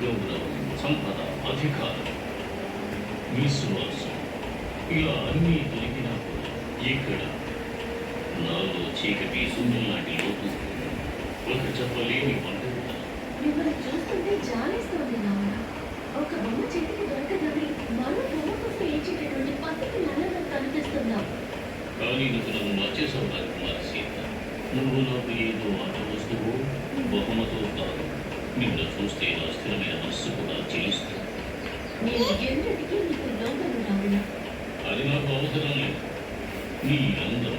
గౌరవం, సంపద, అధికారం, విశ్వాసం ఇలా అన్నీ దొరికినా కూడా ఇక్కడ నాలో చీకటి శూన్యం లాంటి లోటు, ఒక చెప్పలేని ఒంటరిత. మిమ్మల్ని చూస్తుంటే జాలేస్తోంది నాన్న. ఒక బొమ్మ చేతికి దొరకదని మరో బొమ్మ కోసం ఏడ్చేటటువంటి పద్ధతి నల్లగా కనిపిస్తున్నావు. కానీ నువ్వు నన్ను మార్చేసావు రాజకుమారి సీత. నువ్వు నాకు ఏదో ఆట వస్తువు, బహుమతో కాదు. నిన్ను చూస్తే నా స్థిరమైన మనస్సు కూడా చెల్లిస్తుంది. నేను ఎన్నటికీ నీకు లొంగను రావునా. అది నాకు అవసరం లేదు. నీ అందం,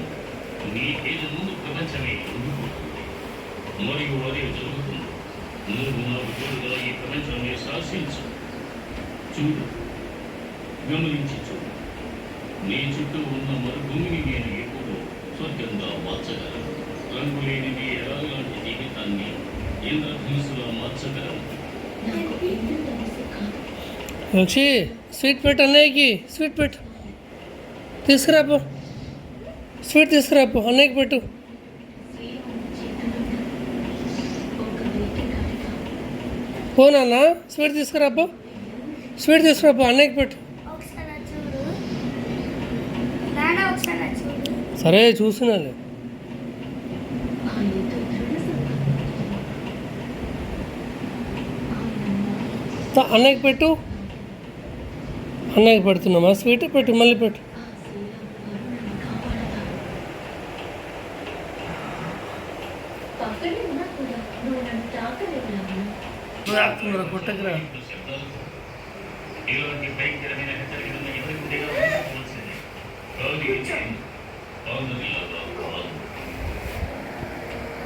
నీకేది ముందు ప్రపంచమే ఉండిపోతుంది. మరియు అదే జరుగుతుంది. నువ్వు నాకు తోడుగా ఈ ప్రపంచాన్ని శాసించు. చూడు, గమనించి చూడు. నీ చుట్టూ ఉన్న మరుభూమిని నేను ఎప్పుడూ స్వర్గంగా మార్చగలను. రంగులేనిది ఎలాంటి జీవితాన్ని ఇంద్రధనుసులా మార్చగలను. నాకు ఇంద్ర ధనుసు కాదు. వచ్చి స్వీట్ పెట్టు అన్నయ్యకి, స్వీట్ పెట్టు, తీసుకురాపో, స్వీట్ తీసుకురాపో అన్నయ్యకి పెట్టు. శ్రీరాముడి చేతులున్న ఒక వేటగాడిగా పో నాన్న, స్వీట్ తీసుకురాపో, స్వీట్ తీసుకురాపో అన్నయ్యకి పెట్టు. ఒకసారి అది చూడు నాన్న, ఒకసారి అది చూడు. సరే చూస్తున్నాలే. ఆయనతో దృఢ సంబంధం. ఆయన అన్నయ్యకి పెట్టు, అన్నయ్యకి పెడుతున్నామా స్వీట్, పెట్టు మళ్ళీ పెట్టు. ఆ శ్రీరాముడు వారు నన్ను కాపాడతారు. పక్కనే ఉన్నా కూడా నువ్వు నన్ను తాకలేవు రావునా. కొట్టకురా. ఇలాంటి భయంకరమైన హెచ్చరికలను ఎవరికి కూడా ఉంచుకోవాల్సిందే. కానీ ఆంధ్రలాగా కాదు.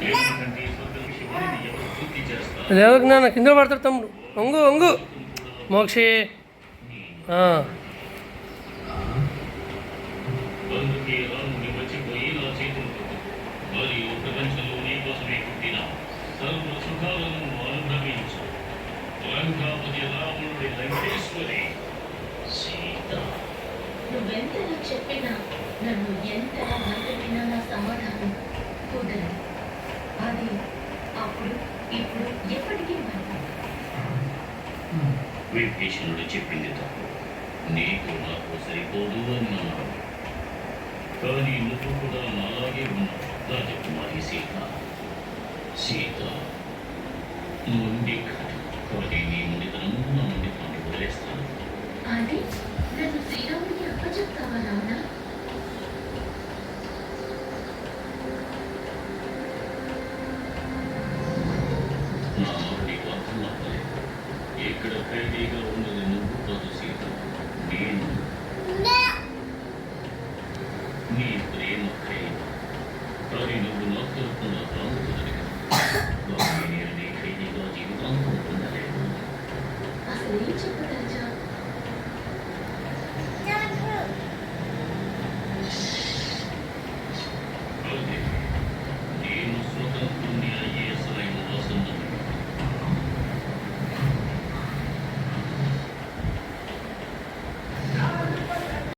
ఎందుకంటే స్వర్గ విషయాన్ని ఎవరు పూర్తి చేస్తారు. లేవకు నాన్న, కింద పడతాడు తమ్ముడు. వంగు వంగు మోక్షి. అందుకే రాముని మర్చిపోయి నా చేతులతో మరియు ప్రపంచంలో నీ కోసమే పుట్టిన సర్వ సుఖాలను అనుభవించు. లంకాపతి రాముడి లంకేశ్వరి సీత. నువ్వెంతలా చెప్పినా నన్ను ఎంతలా నమ్మినా నా సమాధానం కుదరదు. అది అప్పుడు ఇప్పుడు ఎప్పటికీ మారదు. విభీషణుడు చెప్పింది తప్పు. నీకు నాకు సరిపోదు అని అన్నాడు. కానీ నువ్వు కూడా నాలాగే ఉన్నావు రాజకుమారి సీత. సీత నుండి కానీ నీ ముండితనం నా ముండితాన్ని వదిలేస్తాను. అది నన్ను శ్రీరాముడికి అప్పచెప్తావా రావణ? నా మాట నీకు అర్థం అవ్వలేదు. ఇక్కడ ఖైదీగా ఉన్నది నువ్వు కాదు సీత, నేను. నీ ప్రేమ ఖైదీ. కానీ నువ్వు నా తరపున రాముడిగా నేను నీ ఖైదీగా జీవితాంతం ఉండలేను. అసలు ఏం చెప్పగలను?